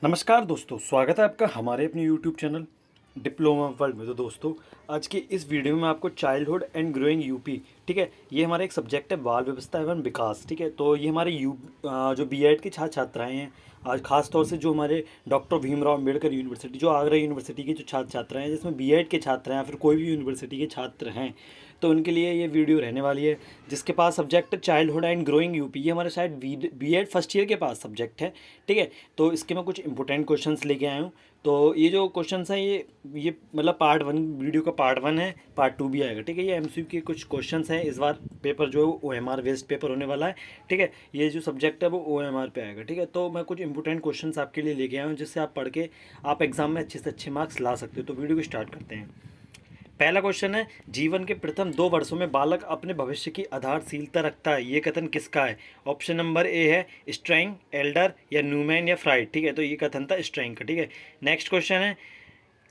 नमस्कार दोस्तों, स्वागत है आपका हमारे अपने यूट्यूब चैनल डिप्लोमा वर्ल्ड में। तो दोस्तों, आज की इस वीडियो में आपको चाइल्डहुड एंड ग्रोइंग यूपी, ठीक है, ये हमारा एक सब्जेक्ट है बाल व्यवस्था एवं विकास, ठीक है। तो ये हमारे जो बीएड के छात्र छात्राएँ हैं, आज खास तौर से जो हमारे डॉक्टर भीमराव अम्बेडकर यूनिवर्सिटी, जो आगरा यूनिवर्सिटी के जो छात्र छात्राएँ हैं, जिसमें बीएड के छात्र हैं या फिर कोई भी यूनिवर्सिटी के छात्र हैं, तो उनके लिए ये वीडियो रहने वाली है। जिसके पास subject childhood and growing up, ये हमारे शायद बीएड फर्स्ट ईयर के पास सब्जेक्ट है, ठीक है। तो इसके मैं कुछ इंपॉर्टेंट क्वेश्चंस लेके आया हूँ। तो ये जो क्वेश्चंस हैं, ये मतलब पार्ट वन, वीडियो का पार्ट वन है, पार्ट टू भी आएगा, ठीक है। ये एमसीक्यू के कुछ क्वेश्चंस हैं। इस बार पेपर जो है ओएमआर बेस्ड पेपर होने वाला है, ठीक है। ये जो सब्जेक्ट है वो ओएमआर पे आएगा, ठीक है। तो मैं कुछ इंपॉर्टेंट क्वेश्चंस आपके लिए लेके आया हूँ, जिससे आप पढ़ के आप एग्जाम में अच्छे से अच्छे मार्क्स ला सकते हो। तो वीडियो को स्टार्ट करते हैं। पहला क्वेश्चन है, जीवन के प्रथम 2 वर्षों में बालक अपने भविष्य की आधारशीलता रखता है, ये कथन किसका है? ऑप्शन नंबर ए है स्ट्रैंग, एल्डर या न्यूमैन या फ्राइड, ठीक है। तो ये कथन था स्ट्रैंग का, ठीक है। नेक्स्ट क्वेश्चन है,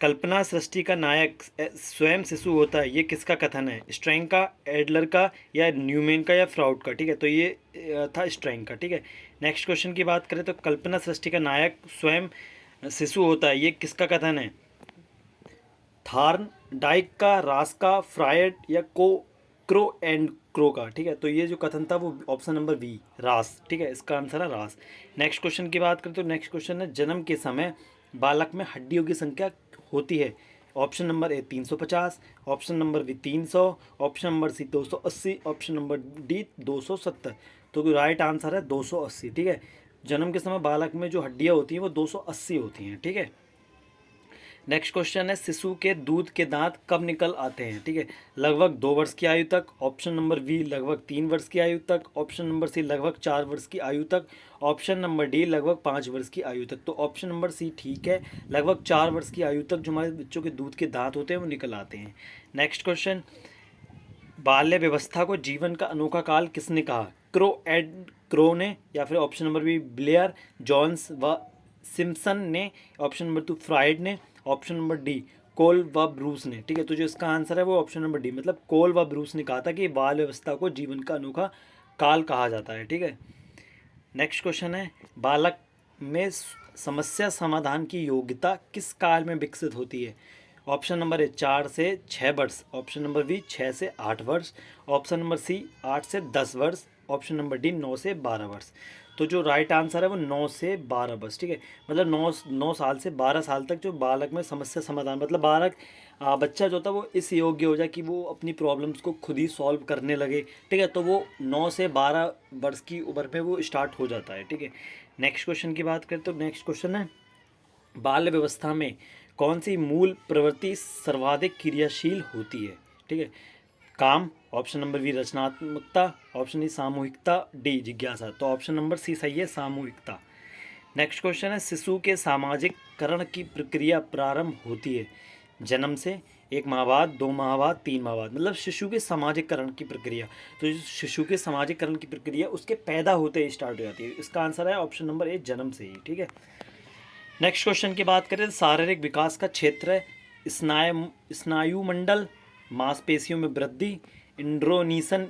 कल्पना सृष्टि का नायक स्वयं शिशु होता है, ये किसका कथन है? स्ट्रैंग का, एडलर का या न्यूमैन का या फ्राउड का, ठीक है। तो ये था स्ट्रैंग का, ठीक है। नेक्स्ट क्वेश्चन की बात करें तो कल्पना सृष्टि का नायक स्वयं शिशु होता है, ये किसका कथन है? थार्न डाइक का, रास का, फ्रायड या क्रो एंड क्रो का, ठीक है। तो ये जो कथन था वो ऑप्शन नंबर बी, रास, ठीक है। इसका आंसर है रास। नेक्स्ट क्वेश्चन की बात करें तो नेक्स्ट क्वेश्चन है, जन्म के समय बालक में हड्डियों की संख्या होती है। Option number A 350, option number B 300, option number C 280, option number D 270। तो राइट आंसर है 280, ठीक है। जन्म के समय बालक में जो हड्डियाँ होती हैं वो 280 होती हैं, ठीक है। नेक्स्ट क्वेश्चन है, शिशु के दूध के दांत कब निकल आते हैं, ठीक है। लगभग 2 वर्ष की आयु तक, ऑप्शन नंबर बी लगभग 3 वर्ष की आयु तक, ऑप्शन नंबर सी लगभग 4 वर्ष की आयु तक, ऑप्शन नंबर डी लगभग 5 वर्ष की आयु तक। तो ऑप्शन नंबर सी ठीक है, लगभग 4 वर्ष की आयु तक जो हमारे बच्चों के दूध के दांत होते हैं वो निकल आते हैं। नेक्स्ट क्वेश्चन, बाल्य व्यवस्था को जीवन का अनोखा काल किसने कहा? क्रो ने, या फिर option number B Blair, Johns व सिम्पसन ने, ऑप्शन नंबर 2 फ्राइड ने, ऑप्शन नंबर डी कोल व ब्रूस ने, ठीक है। तो जो इसका आंसर है वो ऑप्शन नंबर डी, मतलब कोल व ब्रूस ने कहा था कि बाल व्यवस्था को जीवन का अनोखा काल कहा जाता है, ठीक है। नेक्स्ट क्वेश्चन है, बालक में समस्या समाधान की योग्यता किस काल में विकसित होती है? ऑप्शन नंबर ए 4 से 6 वर्ष, ऑप्शन नंबर बी 6 से 8 वर्ष, ऑप्शन नंबर सी 8 से 10 वर्ष, ऑप्शन नंबर डी 9 से 12 वर्ष। तो जो राइट आंसर है वो 9 से 12 वर्ष, ठीक है। मतलब 9 साल से 12 साल तक जो बालक में समस्या समाधान, मतलब बच्चा जो होता है वो इस योग्य हो जाए कि वो अपनी प्रॉब्लम्स को खुद ही सॉल्व करने लगे, ठीक है। तो वो 9 से 12 वर्ष की उम्र में वो स्टार्ट हो जाता है, ठीक है। नेक्स्ट क्वेश्चन की बात करें तो नेक्स्ट क्वेश्चन है, बाल्य व्यवस्था में कौन सी मूल प्रवृत्ति सर्वाधिक क्रियाशील होती है, ठीक है। काम, ऑप्शन नंबर बी रचनात्मकता, ऑप्शन डी सामूहिकता, डी जिज्ञासा। तो ऑप्शन नंबर सी सही है, सामूहिकता। नेक्स्ट क्वेश्चन है, शिशु के सामाजिककरण की प्रक्रिया प्रारंभ होती है जन्म से, 1 माह बाद, 2 माह बाद, 3 माह बाद, मतलब शिशु के सामाजिककरण की प्रक्रिया। तो शिशु के सामाजिककरण की प्रक्रिया उसके पैदा होते ही स्टार्ट हो जाती है। इसका आंसर है ऑप्शन नंबर ए, जन्म से ही, ठीक है। नेक्स्ट क्वेश्चन की बात करें, शारीरिक विकास का क्षेत्र है स्नायुमंडल, मांसपेशियों में वृद्धि, इंड्रोनीसन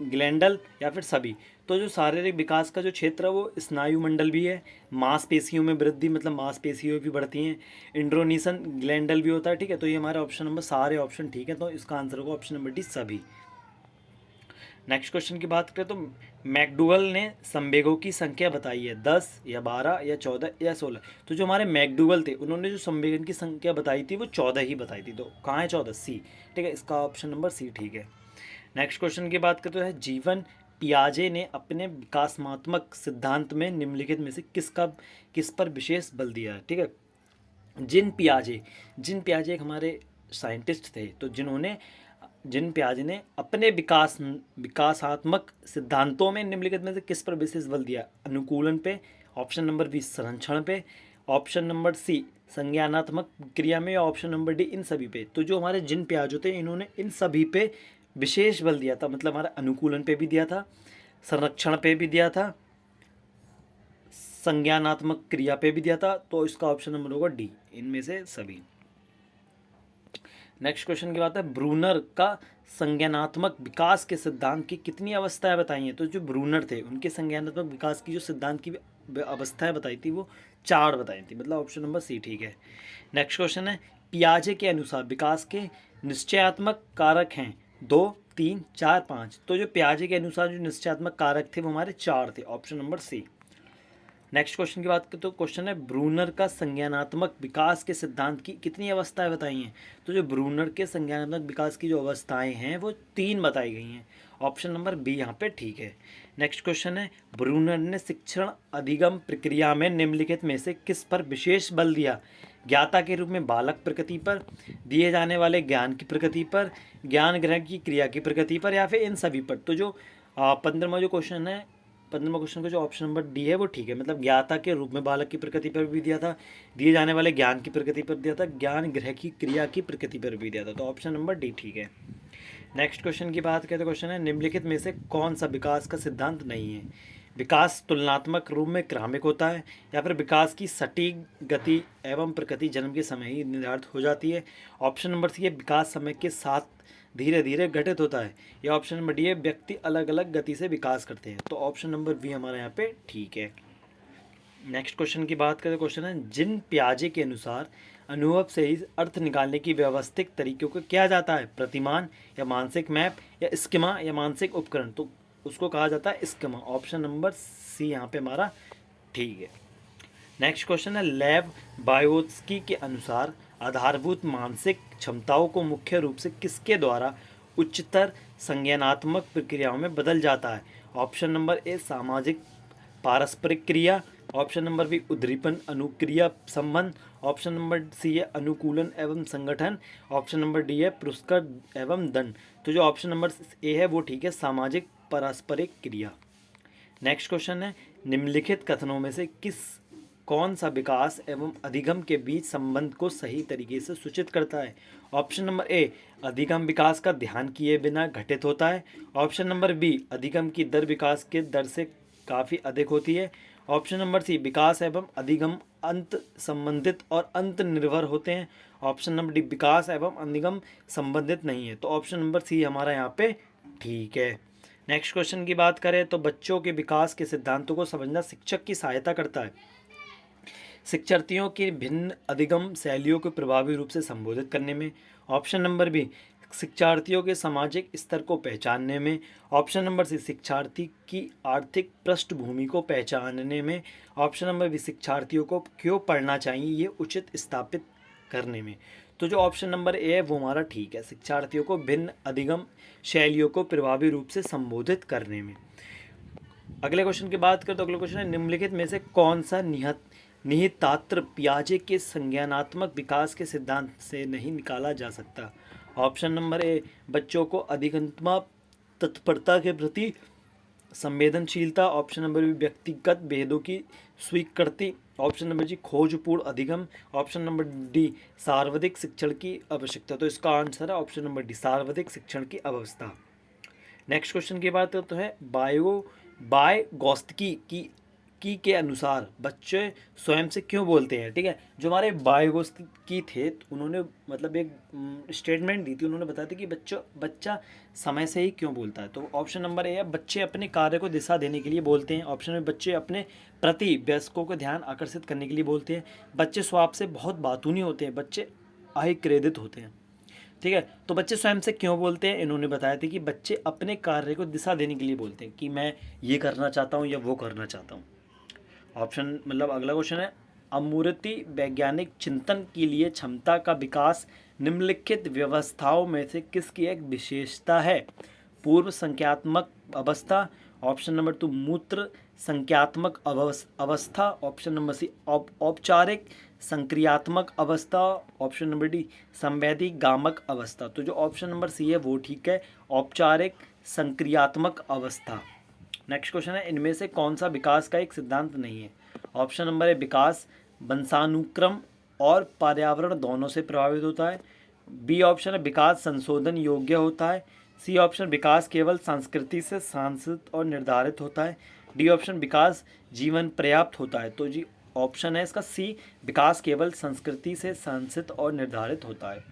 ग्लैंडल या फिर सभी। तो जो शारीरिक विकास का जो क्षेत्र है वो स्नायुमंडल भी है, मांसपेशियों में वृद्धि मतलब मांसपेशियों भी बढ़ती हैं, इंड्रोनीसन ग्लैंडल भी होता है, ठीक है। तो ये हमारे ऑप्शन नंबर सारे ऑप्शन ठीक है, तो इसका आंसर होगा ऑप्शन नंबर डी, सभी। नेक्स्ट क्वेश्चन की बात करें तो मैकडूगल ने संवेगों की संख्या बताई है, 10 या 12 या 14 या 16। तो जो हमारे मैकडूगल थे उन्होंने जो संवेगन की संख्या बताई थी वो 14 ही बताई थी। तो कहाँ है 14? सी, ठीक है। इसका ऑप्शन नंबर सी ठीक है। नेक्स्ट क्वेश्चन की बात करते हैं, जीवन पियाजे ने अपने विकासात्मक सिद्धांत में निम्नलिखित में से किस पर विशेष बल दिया है, ठीक है। जिन पियाजे एक हमारे साइंटिस्ट थे, तो जिन पियाजे ने अपने विकासात्मक सिद्धांतों में निम्नलिखित में से किस पर विशेष बल दिया? अनुकूलन पे, ऑप्शन नंबर बी संरक्षण पे, ऑप्शन नंबर सी संज्ञानात्मक क्रिया में, या ऑप्शन नंबर डी इन सभी पे। तो जो हमारे जिन पियाजे थे इन्होंने इन सभी पे विशेष बल दिया था, मतलब हमारा अनुकूलन पे भी दिया था, संरक्षण पे भी दिया था, संज्ञानात्मक क्रिया पे भी दिया था। तो इसका ऑप्शन नंबर होगा डी, इनमें से सभी। नेक्स्ट क्वेश्चन की बात है, ब्रूनर का संज्ञानात्मक विकास के सिद्धांत की कितनी अवस्थाएं बताई हैं? तो जो ब्रूनर थे उनके संज्ञानात्मक विकास की जो सिद्धांत की अवस्थाएं बताई थी वो 4 बताई थी, मतलब ऑप्शन नंबर सी ठीक है। नेक्स्ट क्वेश्चन है, पियाजे के अनुसार विकास के निश्चयात्मक कारक हैं 2, 3, 4, 5। तो जो पियाजे के अनुसार जो निश्चयात्मक कारक थे वो हमारे 4 थे, option number C. Next question की बात करें तो क्वेश्चन है, ब्रूनर का संज्ञानात्मक विकास के सिद्धांत की कितनी अवस्थाएं बताई हैं। तो जो ब्रूनर के संज्ञानात्मक विकास की जो अवस्थाएं हैं वो 3 बताई गई हैं, ऑप्शन नंबर बी यहाँ पे ठीक है। नेक्स्ट क्वेश्चन है, ब्रूनर ने शिक्षण अधिगम प्रक्रिया में निम्नलिखित में से किस पर विशेष बल दिया। ज्ञाता के रूप में बालक प्रकृति पर, दिए जाने वाले ज्ञान की प्रकृति पर, ज्ञान ग्रहण की क्रिया की प्रकृति पर, या फिर इन सभी पर। तो जो 15वां जो क्वेश्चन है, 15वां क्वेश्चन का जो ऑप्शन नंबर डी है वो ठीक है, मतलब ज्ञाता के रूप में बालक की प्रकृति पर भी दिया था, दिए जाने वाले ज्ञान की प्रकृति पर दिया था, ज्ञान ग्रह की क्रिया की प्रकृति पर भी दिया था। तो ऑप्शन नंबर डी ठीक है। नेक्स्ट क्वेश्चन की बात करें तो क्वेश्चन है, निम्नलिखित में से कौन सा विकास का सिद्धांत नहीं है। विकास तुलनात्मक रूप में क्रमिक होता है, या फिर विकास की सटीक गति एवं प्रकृति जन्म के समय ही निर्धारित हो जाती है। ऑप्शन नंबर सी है, विकास समय के साथ धीरे धीरे घटित होता है, या ऑप्शन नंबर डी है, व्यक्ति अलग अलग गति से विकास करते हैं। तो ऑप्शन नंबर बी हमारे यहाँ पे ठीक है। नेक्स्ट क्वेश्चन की बात करें तो क्वेश्चन है, जिन पियाजे के अनुसार अनुभव से ही अर्थ निकालने की व्यवस्थित तरीकों को किया जाता है, प्रतिमान या मानसिक मैप या स्कीमा या मानसिक उपकरण, तो उसको कहा जाता है स्कीमा। ऑप्शन नंबर सी यहाँ पे हमारा ठीक है। नेक्स्ट क्वेश्चन है, लेव बायोत्स्की के अनुसार आधारभूत मानसिक क्षमताओं को मुख्य रूप से किसके द्वारा उच्चतर संज्ञानात्मक प्रक्रियाओं में बदल जाता है। ऑप्शन नंबर ए, सामाजिक पारस्परिक क्रिया, ऑप्शन नंबर बी, उद्दीपन अनुक्रिया संबंध, ऑप्शन नंबर सी है अनुकूलन एवं संगठन, ऑप्शन नंबर डी है पुरस्कार एवं दंड। तो जो ऑप्शन नंबर ए है वो ठीक है, सामाजिक पारस्परिक क्रिया। नेक्स्ट क्वेश्चन है, निम्नलिखित कथनों में से कौन सा विकास एवं अधिगम के बीच संबंध को सही तरीके से सूचित करता है। ऑप्शन नंबर ए, अधिगम विकास का ध्यान किए बिना घटित होता है। ऑप्शन नंबर बी, अधिगम की दर विकास के दर से काफ़ी अधिक होती है। ऑप्शन नंबर सी, विकास एवं अधिगम अंत संबंधित और अंत निर्भर होते हैं। ऑप्शन नंबर डी, विकास एवं अधिगम संबंधित नहीं है। तो ऑप्शन नंबर सी हमारा यहाँ पे ठीक है। नेक्स्ट क्वेश्चन की बात करें तो बच्चों के विकास के सिद्धांतों को समझना शिक्षक की सहायता करता है, शिक्षार्थियों की भिन्न अधिगम शैलियों को प्रभावी रूप से संबोधित करने में। ऑप्शन नंबर बी, शिक्षार्थियों के सामाजिक स्तर को पहचानने में। ऑप्शन नंबर सी, शिक्षार्थी की आर्थिक पृष्ठभूमि को पहचानने में। ऑप्शन नंबर बी, शिक्षार्थियों को क्यों पढ़ना चाहिए ये उचित स्थापित करने में। तो जो ऑप्शन नंबर ए है वो हमारा ठीक है, शिक्षार्थियों को भिन्न अधिगम शैलियों को प्रभावी रूप से संबोधित करने में। अगले क्वेश्चन की बात करें तो अगला क्वेश्चन है, निम्नलिखित में से कौन सा निहितार्थ पियाजे के संज्ञानात्मक विकास के सिद्धांत से नहीं निकाला जा सकता। ऑप्शन नंबर ए, बच्चों को अधिगमात्मक तत्परता के प्रति संवेदनशीलता। ऑप्शन नंबर बी, व्यक्तिगत भेदों की स्वीकृति। ऑप्शन नंबर जी, खोजपूर्ण अधिगम। ऑप्शन नंबर डी, सार्वधिक शिक्षण की आवश्यकता। तो इसका आंसर है ऑप्शन नंबर डी, सार्वधिक शिक्षण की अवस्था। नेक्स्ट क्वेश्चन की बात तो है, बायगोत्स्की की के अनुसार बच्चे स्वयं से क्यों बोलते हैं। ठीक है, जो हमारे बायगोत्स्की थे तो उन्होंने मतलब एक स्टेटमेंट दी थी, उन्होंने बताया था कि बच्चा समय से ही क्यों बोलता है। तो ऑप्शन नंबर ए है, बच्चे अपने कार्य को दिशा देने के लिए बोलते हैं। ऑप्शन में बच्चे अपने प्रति वयस्कों को ध्यान आकर्षित करने के लिए बोलते हैं। बच्चे स्वभाव से बहुत बातूनी होते हैं। बच्चे अहिक्रेदित होते हैं। ठीक है, तो बच्चे स्वयं से क्यों बोलते हैं, इन्होंने बताया था कि बच्चे अपने कार्य को दिशा देने के लिए बोलते हैं कि मैं ये करना चाहता हूँ या वो करना चाहता हूँ। ऑप्शन मतलब अगला क्वेश्चन है, अमूर्ति वैज्ञानिक चिंतन के लिए क्षमता का विकास निम्नलिखित व्यवस्थाओं में से किसकी एक विशेषता है। पूर्व संख्यात्मक अवस्था। ऑप्शन नंबर 2, मूत्र संख्यात्मक अवस्था। ऑप्शन नंबर सी, औपचारिक संक्रियात्मक अवस्था। ऑप्शन नंबर डी, संवैदी गामक अवस्था। तो जो ऑप्शन नंबर सी है वो ठीक है, औपचारिक संक्रियात्मक अवस्था। नेक्स्ट क्वेश्चन है, इनमें से कौन सा विकास का एक सिद्धांत नहीं है। ऑप्शन नंबर है, विकास वंशानुक्रम और पर्यावरण दोनों से प्रभावित होता है। बी ऑप्शन है, विकास संशोधन योग्य होता है। सी ऑप्शन, विकास केवल संस्कृति से सांसित और निर्धारित होता है। डी ऑप्शन, विकास जीवन पर्याप्त होता है। तो जी ऑप्शन है इसका सी, विकास केवल संस्कृति से सांसित और निर्धारित होता है।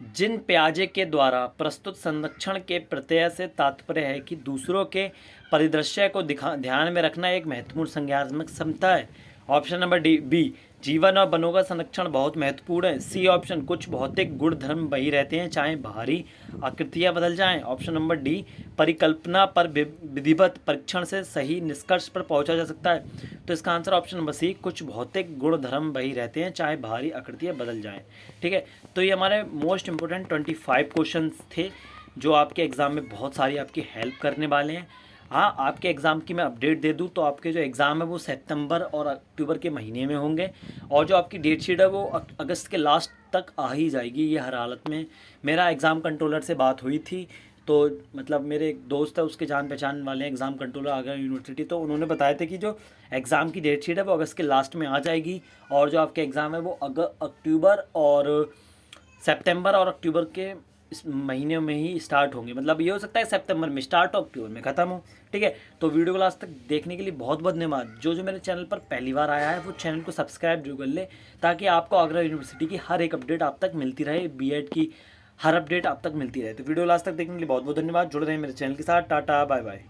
जिन प्याजे के द्वारा प्रस्तुत संरक्षण के प्रत्यय से तात्पर्य है कि दूसरों के परिदृश्य को ध्यान में रखना एक महत्वपूर्ण संज्ञानात्मक क्षमता है। ऑप्शन नंबर बी, जीवन और वनों का संरक्षण बहुत महत्वपूर्ण है। सी ऑप्शन, कुछ भौतिक गुण धर्म वही रहते हैं चाहे बाहरी आकृतियां बदल जाएं। ऑप्शन नंबर डी, परिकल्पना पर विधिवत परीक्षण से सही निष्कर्ष पर पहुंचा जा सकता है। तो इसका आंसर ऑप्शन नंबर सी, कुछ भौतिक गुण धर्म वही रहते हैं चाहे बाहरी आकृतियां बदल जाएं। ठीक है, तो ये हमारे मोस्ट इंपोर्टेंट 25 क्वेश्चन थे जो आपके एग्ज़ाम में बहुत सारी आपकी हेल्प करने वाले हैं। हाँ, आपके एग्ज़ाम की मैं अपडेट दे दूँ तो आपके जो एग्ज़ाम है वो सितंबर और अक्टूबर के महीने में होंगे, और जो आपकी डेट शीट है वो अगस्त के लास्ट तक आ ही जाएगी ये हर हालत में। मेरा एग्ज़ाम कंट्रोलर से बात हुई थी, तो मतलब मेरे एक दोस्त है, उसके जान पहचान वाले हैं एग्ज़ाम कंट्रोलर आगरा यूनिवर्सिटी, तो उन्होंने बताया था कि जो एग्ज़ाम की डेट शीट है वो अगस्त के लास्ट में आ जाएगी, और जो आपके एग्ज़ाम है वो अक्टूबर और सितंबर और अक्टूबर के इस महीने में ही स्टार्ट होंगे। मतलब ये हो सकता है सितंबर में स्टार्ट हो, अक्टूबर में ख़त्म हो। ठीक है, तो वीडियो को लास्ट तक देखने के लिए बहुत बहुत धन्यवाद। जो मेरे चैनल पर पहली बार आया है वो चैनल को सब्सक्राइब जरूर कर ले, ताकि आपको आगरा यूनिवर्सिटी की हर एक अपडेट आप तक मिलती रहे, बीएड की हर अपडेट आप तक मिलती रहे। तो वीडियो लास्ट तक देखने के लिए बहुत बहुत धन्यवाद। जुड़ रहे हैं मेरे चैनल के साथ। Tata bye bye.